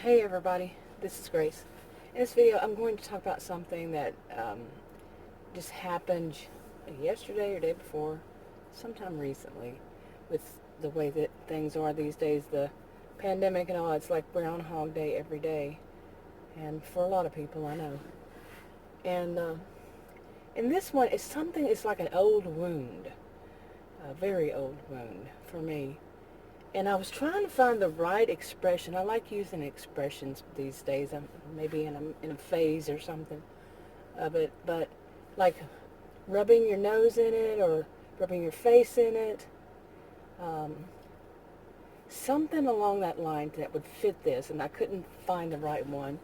Hey everybody, this is Grace. In this video I'm going to talk about something that just happened yesterday or day before, sometime recently, with the way that things are these days, the pandemic and all. It's like Groundhog Day every day, and for a lot of people I know. And this one is something, it's like an old wound, a very old wound for me. And I was trying to find the right expression. I like using expressions these days. I'm maybe in a phase or something of it. But like rubbing your nose in it or rubbing your face in it. Something along that line that would fit this. And I couldn't find the right one.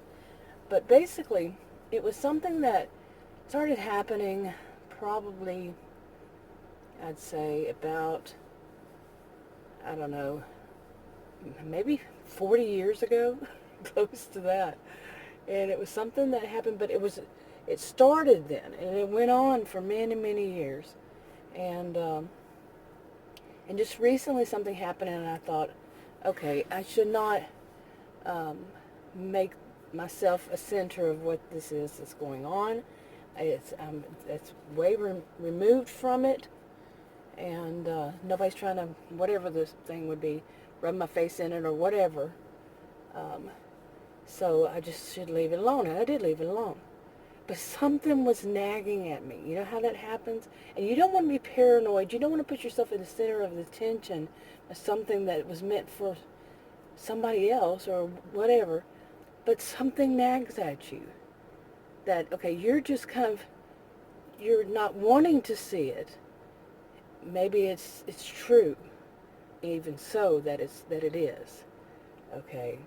But basically, it was something that started happening probably, I'd say, about, I don't know, maybe 40 years ago, close to that. And it was something that happened, but it started then, and it went on for many, many years. And just recently something happened, and I thought, okay, I should not make myself a center of what this is that's going on. It's way removed from it. And nobody's trying to, whatever this thing would be, rub my face in it or whatever. So I just should leave it alone. And I did leave it alone. But something was nagging at me. You know how that happens? And you don't want to be paranoid. You don't want to put yourself in the center of the attention of something that was meant for somebody else or whatever. But something nags at you. That, okay, you're just kind of, you're not wanting to see it. Maybe it's true, even so, that it is, okay?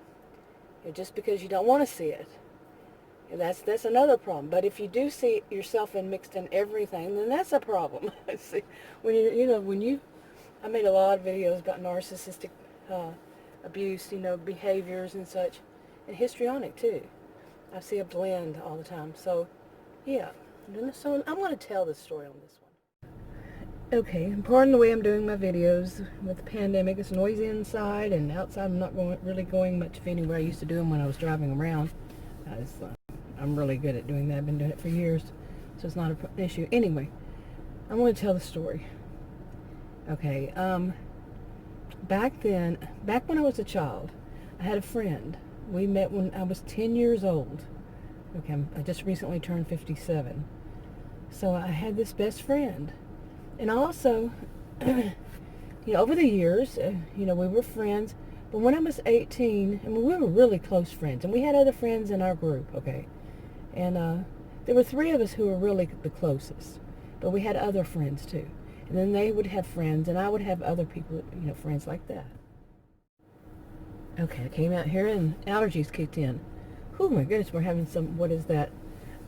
And just because you don't want to see it, and that's another problem. But if you do see yourself mixed in everything, then that's a problem. See, I made a lot of videos about narcissistic abuse, behaviors and such, and histrionic too. I see a blend all the time. So, yeah. So I'm going to tell this story on this one. Okay, pardon the way I'm doing my videos with the pandemic. It's noisy inside, and outside I'm not really going much anywhere. I used to do them when I was driving around. I'm really good at doing that. I've been doing it for years, so it's not an issue. Anyway, I'm going to tell the story. Okay, back when I was a child, I had a friend. We met when I was 10 years old. Okay, I just recently turned 57. So I had this best friend. And also, over the years, we were friends. But when I was 18, we were really close friends. And we had other friends in our group, okay? And there were 3 of us who were really the closest. But we had other friends, too. And then they would have friends, and I would have other people, friends like that. Okay, I came out here, and allergies kicked in. Oh, my goodness, we're having what is that?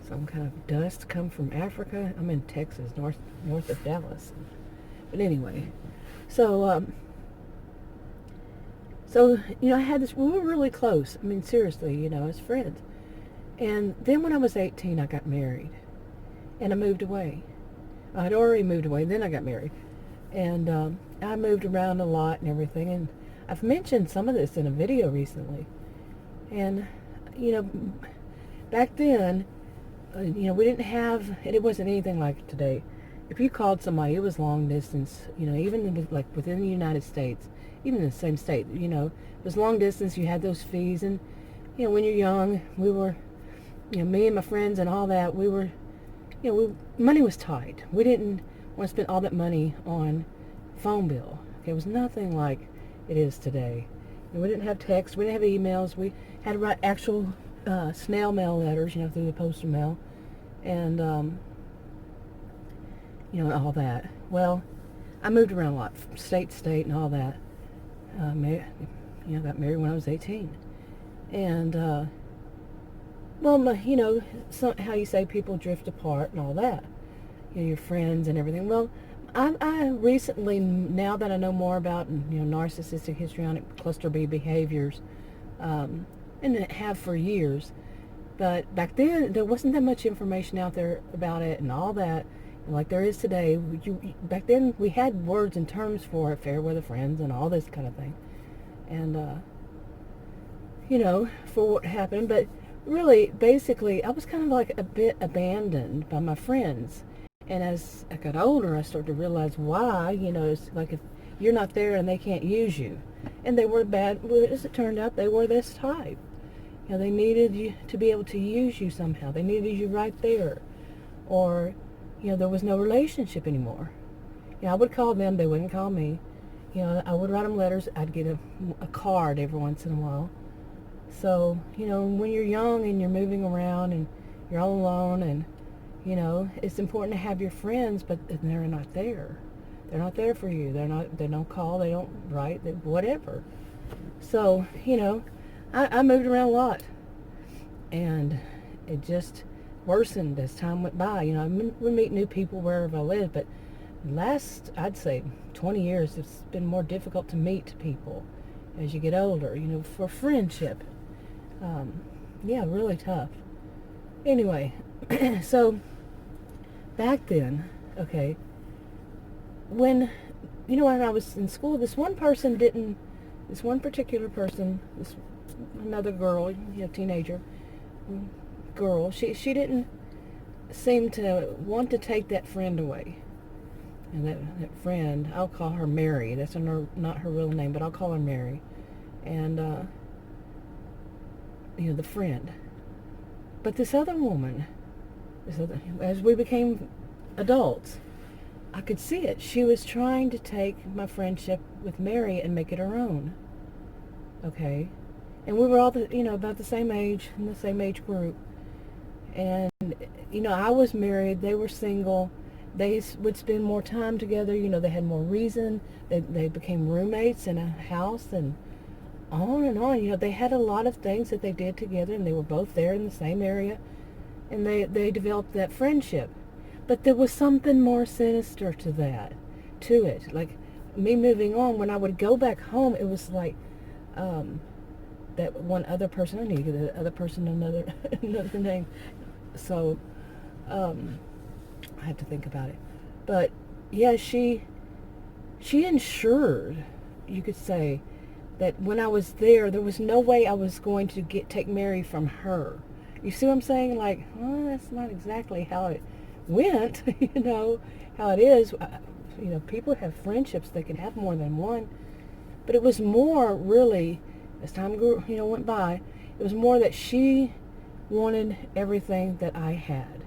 Some kind of dust come from Africa. I'm in Texas, north of Dallas. But anyway, so I had this. We were really close. I mean, seriously, as friends. And then when I was 18, I got married, and I moved away. I'd already moved away. Then I got married, and I moved around a lot and everything. And I've mentioned some of this in a video recently. And back then. We didn't have, and it wasn't anything like today. If you called somebody, it was long distance, even within the United States, even in the same state, it was long distance. You had those fees, and, when you're young, we were, me and my friends and all that, we were, money was tight. We didn't want to spend all that money on phone bill. Okay, it was nothing like it is today. We didn't have text, we didn't have emails, we had to write actual snail mail letters, through the postal mail, and all that. Well, I moved around a lot, from state to state, and all that. Got married when I was 18, and how you say people drift apart and all that. Your friends and everything. Well, I recently, now that I know more about narcissistic, histrionic, cluster B behaviors. And have for years, but back then there wasn't that much information out there about it and all that, like there is today. Back then we had words and terms for it, fair weather friends and all this kind of thing, and for what happened. But really, basically, I was kind of like a bit abandoned by my friends. And as I got older, I started to realize why. It's like if you're not there and they can't use you. And they were bad, well, as it turned out, they were this type. They needed you to be able to use you somehow. They needed you right there. Or, there was no relationship anymore. I would call them, they wouldn't call me. I would write them letters. I'd get a card every once in a while. So, when you're young and you're moving around and you're all alone and, it's important to have your friends, but they're not there. They're not there for you. They don't call, they don't write, whatever. So, I moved around a lot. And it just worsened as time went by. I would meet new people wherever I lived, but last, I'd say, 20 years, it's been more difficult to meet people as you get older, for friendship. Really tough. Anyway, so back then, okay, when I was in school, this one particular person, another girl, teenager girl, she didn't seem to want to take that friend away. And that friend, I'll call her Mary. That's not her real name, but I'll call her Mary. And, the friend. But this other woman, as we became adults, I could see it. She was trying to take my friendship with Mary and make it her own. Okay? And we were all, about the same age, in the same age group. And, I was married. They were single. They would spend more time together. They had more reason. They became roommates in a house and on and on. They had a lot of things that they did together, and they were both there in the same area. And they developed that friendship. But there was something more sinister to it. Like me moving on, when I would go back home, it was like that one other person. I need to give the other person another name. So I have to think about it. But yeah, she ensured, you could say, that when I was there was no way I was going to take Mary from her. You see what I'm saying? Like, well, that's not exactly how it went, how it is. People have friendships, they can have more than one. But it was more, really, as time grew, went by, it was more that she wanted everything that I had.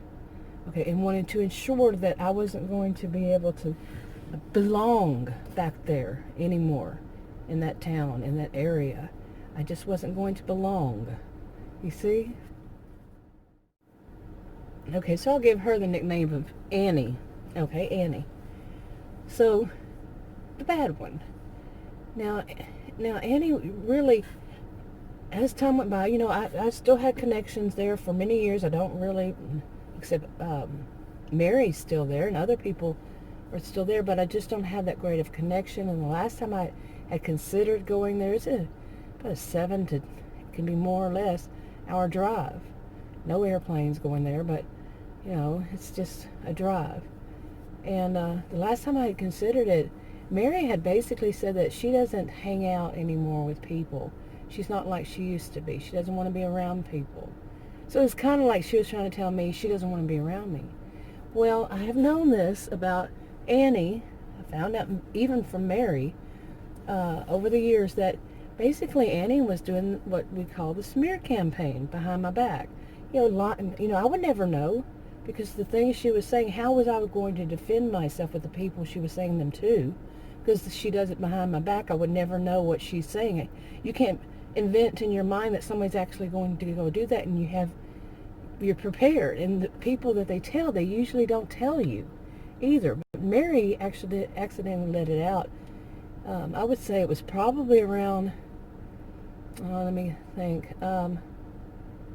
Okay, and wanted to ensure that I wasn't going to be able to belong back there anymore in that town, in that area. I just wasn't going to belong. You see? Okay, so I'll give her the nickname of Annie. Okay, Annie. So, the bad one. Now Annie really, as time went by, I still had connections there for many years. I don't really, except Mary's still there and other people are still there, but I just don't have that great of connection. And the last time I had considered going there, it's about a 7 to, it can be more or less, hour drive. No airplanes going there, but, it's just a drive. And the last time I had considered it, Mary had basically said that she doesn't hang out anymore with people. She's not like she used to be. She doesn't want to be around people. So it's kind of like she was trying to tell me she doesn't want to be around me. Well, I have known this about Annie. I found out even from Mary over the years that basically Annie was doing what we call the smear campaign behind my back. I would never know, because the things she was saying, how was I going to defend myself with the people she was saying them to? Because she does it behind my back, I would never know what she's saying. You can't invent in your mind that somebody's actually going to go do that, and you're prepared. And the people that they tell, they usually don't tell you either. But Mary actually accidentally let it out. I would say it was probably around, let me think, it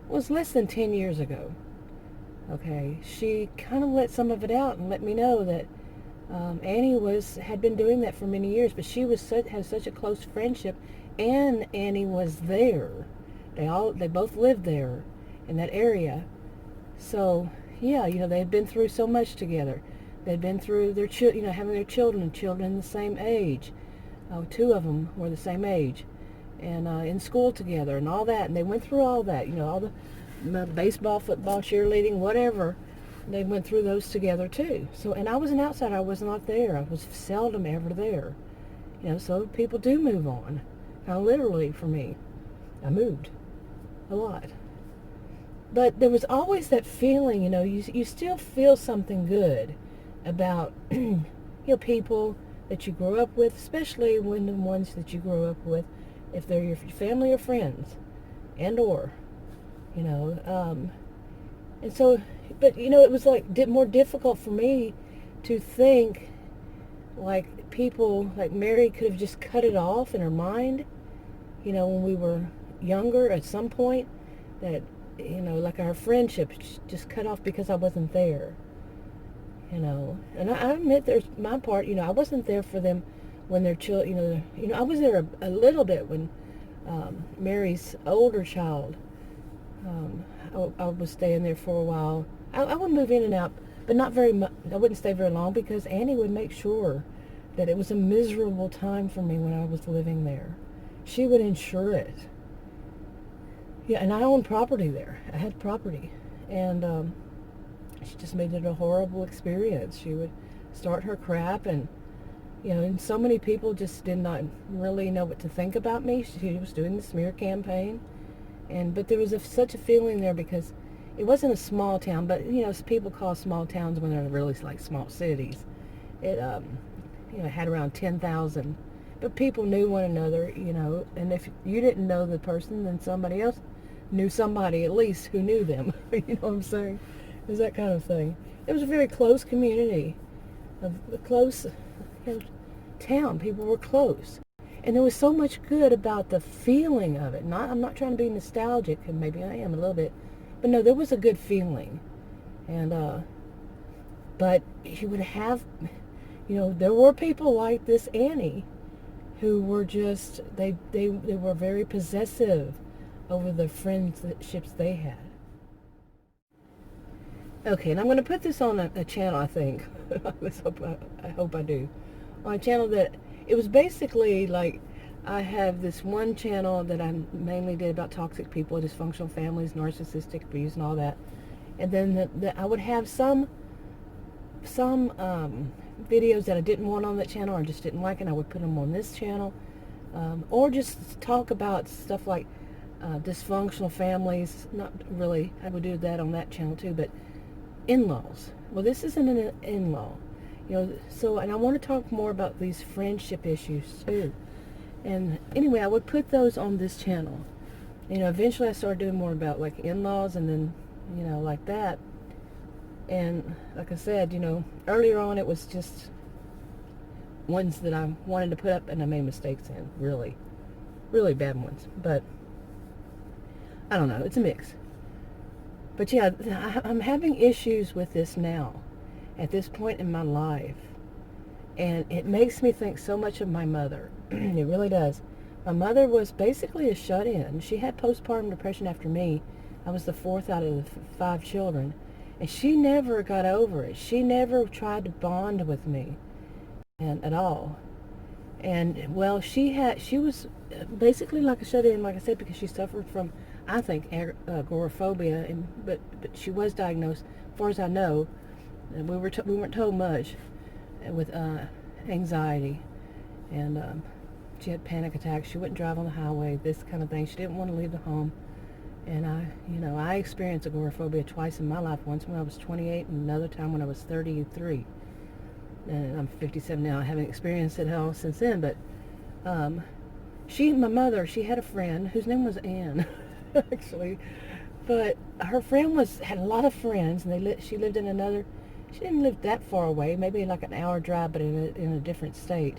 was less than 10 years ago. Okay, she kind of let some of it out and let me know that Annie had been doing that for many years, but she had such a close friendship, and Annie was there. They both lived there in that area. So yeah, they had been through so much together. They'd been through their having their children the same age. 2 of them were the same age, and in school together and all that. And they went through all that, all the baseball, football, cheerleading, whatever. They went through those together too. So, and I was an outsider. I was not there. I was seldom ever there. So people do move on. Kind of literally for me. I moved a lot. But there was always that feeling, you still feel something good about, people that you grew up with, especially when the ones that you grew up with, if they're your family or friends, and or, and so, but, it was like more difficult for me to think like people, like Mary could have just cut it off in her mind, when we were younger at some point, that, like our friendship just cut off because I wasn't there, and I admit there's my part, I wasn't there for them when their children, I was there a little bit when Mary's older child, I was staying there for a while. I would move in and out, but not very much. I wouldn't stay very long because Annie would make sure that it was a miserable time for me when I was living there. She would ensure it. Yeah, and I owned property there. I had property. And she just made it a horrible experience. She would start her crap, and, and so many people just did not really know what to think about me. She was doing the smear campaign. But there was such a feeling there because it wasn't a small town, but, people call small towns when they're really like small cities. It, had around 10,000. But people knew one another, and if you didn't know the person, then somebody else knew somebody at least who knew them. You know what I'm saying? It was that kind of thing. It was a very close community, a close town. People were close. And there was so much good about the feeling of it. I'm not trying to be nostalgic, and maybe I am a little bit. But no, there was a good feeling. And, but you would have, there were people like this Annie who were just, they were very possessive over the friendships they had. Okay, and I'm going to put this on a channel, I think. I hope I do. On a channel that, it was basically like, I have this one channel that I mainly did about toxic people, dysfunctional families, narcissistic abuse, and all that. And then I would have some videos that I didn't want on that channel or just didn't like, and I would put them on this channel. Or just talk about stuff like dysfunctional families. Not really, I would do that on that channel too, but in-laws. Well, this isn't an in-law. So, and I want to talk more about these friendship issues too. And anyway, I would put those on this channel. Eventually I started doing more about like in-laws, and then, like that. And like I said, earlier on it was just ones that I wanted to put up and I made mistakes in. Really, really bad ones. But I don't know. It's a mix. But yeah, I'm having issues with this now, at this point in my life. And it makes me think so much of my mother. It really does. My mother was basically a shut-in. She had postpartum depression after me. I was the fourth out of the 5 children. And she never got over it. She never tried to bond with me at all. And, well, she was basically like a shut-in, like I said, because she suffered from, I think, agoraphobia. But she was diagnosed, as far as I know. And we weren't told much, with anxiety. And she had panic attacks. She wouldn't drive on the highway, this kind of thing. She didn't want to leave the home. And I experienced agoraphobia twice in my life. Once when I was 28 and another time when I was 33. And I'm 57 now. I haven't experienced it all since then. But my mother, she had a friend whose name was Anne, actually. But her friend had a lot of friends, and she lived in another, she didn't live that far away, maybe like an hour drive, but in a different state.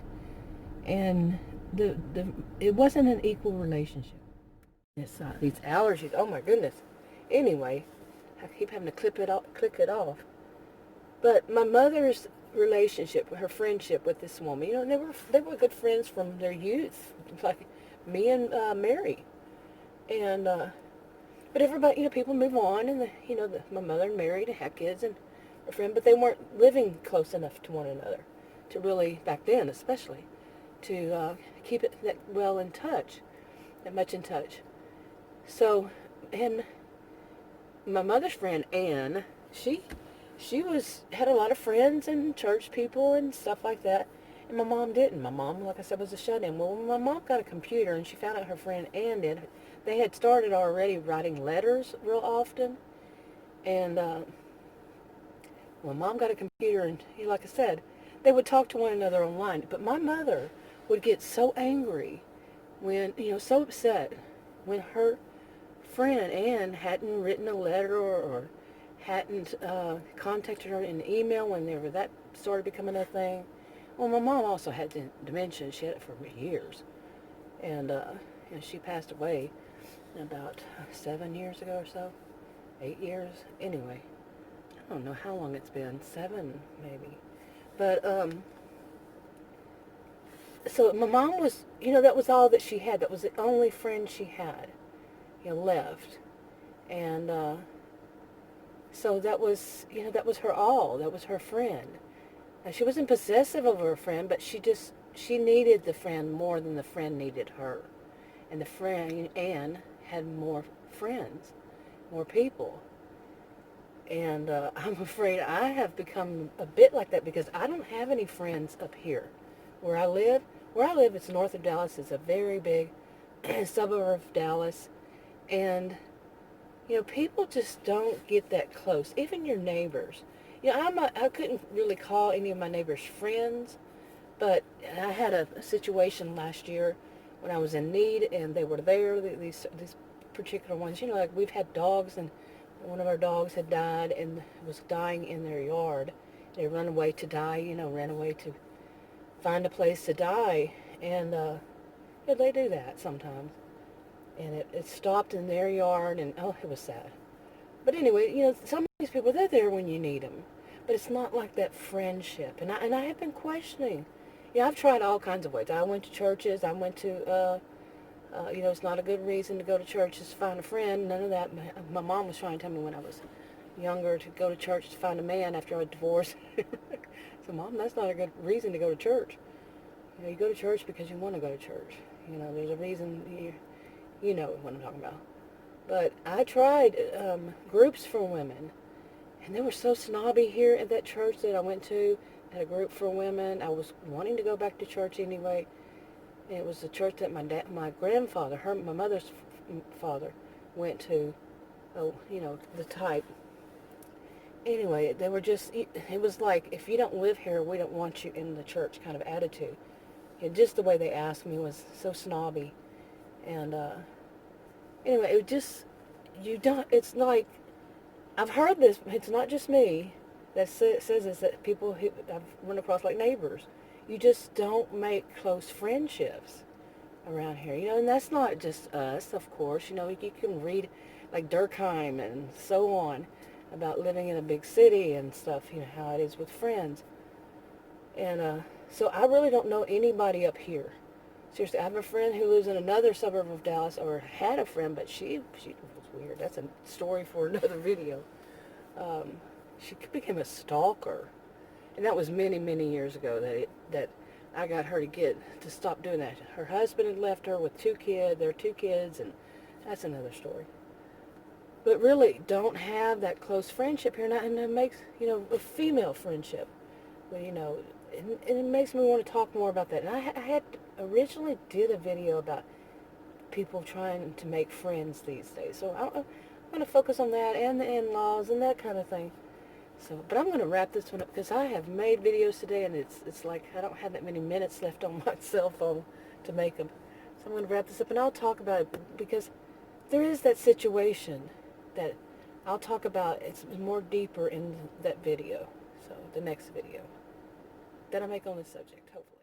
And it wasn't an equal relationship. These allergies, oh my goodness. Anyway, I keep having to click it off. But my mother's relationship, her friendship with this woman, they were good friends from their youth, like me and Mary. And but everybody, people move on, and my mother married and had kids and a friend, but they weren't living close enough to one another to really, back then especially, to keep it that well in touch. that much in touch. So, and my mother's friend Anne, she had a lot of friends and church people and stuff like that. And my mom didn't. My mom, like I said, was a shut-in. Well, when my mom got a computer and she found out her friend Ann did, they had started already writing letters real often. And when Mom got a computer, and like I said, they would talk to one another online. But my mother would get so angry when, so upset when her friend Ann hadn't written a letter or hadn't contacted her in email whenever that started becoming a thing. Well, my mom also had dementia. She had it for years. And she passed away about 7 years ago or so. 8 years. Anyway, I don't know how long it's been. 7, maybe. But, so my mom was, that was all that she had. That was the only friend she had, left. And so that was her all. That was her friend. Now, she wasn't possessive of her friend, but she needed the friend more than the friend needed her. And the friend, Anne, had more friends, more people. And I'm afraid I have become a bit like that because I don't have any friends up here where I live. Where I live, it's north of Dallas. It's a very big suburb of Dallas. And, people just don't get that close. Even your neighbors. I couldn't really call any of my neighbors friends, but I had a situation last year when I was in need, and they were there, these particular ones. Like we've had dogs, and one of our dogs had died and was dying in their yard. They ran away to die, ran away to find a place to die, and they do that sometimes. And it stopped in their yard, and it was sad. But anyway, some of these people, they're there when you need them. But it's not like that friendship. And I have been questioning. I've tried all kinds of ways. I went to churches. I went to, it's not a good reason to go to churches to find a friend. None of that. My mom was trying to tell me when I was younger to go to church to find a man after I divorced. So, Mom, that's not a good reason to go to church. You go to church because you want to go to church. There's a reason. You know what I'm talking about. But I tried groups for women, and they were so snobby here at that church that I went to. Had a group for women. I was wanting to go back to church anyway. And it was the church that my grandfather, my mother's father, went to. Oh, the type. Anyway, they were just. It was like, if you don't live here, we don't want you in the church kind of attitude. And just the way they asked me was so snobby, and. Anyway, it's like, I've heard this, it's not just me that says this, that people who I've run across like neighbors, you just don't make close friendships around here, and that's not just us, of course, you can read like Durkheim and so on about living in a big city and stuff, how it is with friends. And so I really don't know anybody up here. Seriously, I have a friend who lives in another suburb of Dallas, or had a friend, but she was weird. That's a story for another video. She became a stalker, and that was many, many years ago that I got her to stop doing that. Her husband had left her with their 2 kids, and that's another story. But really, don't have that close friendship here, and it makes, a female friendship. But, and it makes me want to talk more about that. And I had originally did a video about people trying to make friends these days. So I'm going to focus on that and the in-laws and that kind of thing. So, but I'm going to wrap this one up because I have made videos today, and it's like I don't have that many minutes left on my cell phone to make them. So I'm going to wrap this up, and I'll talk about it because there is that situation that I'll talk about. It's more deeper in that video. So the next video that I make on this subject, hopefully.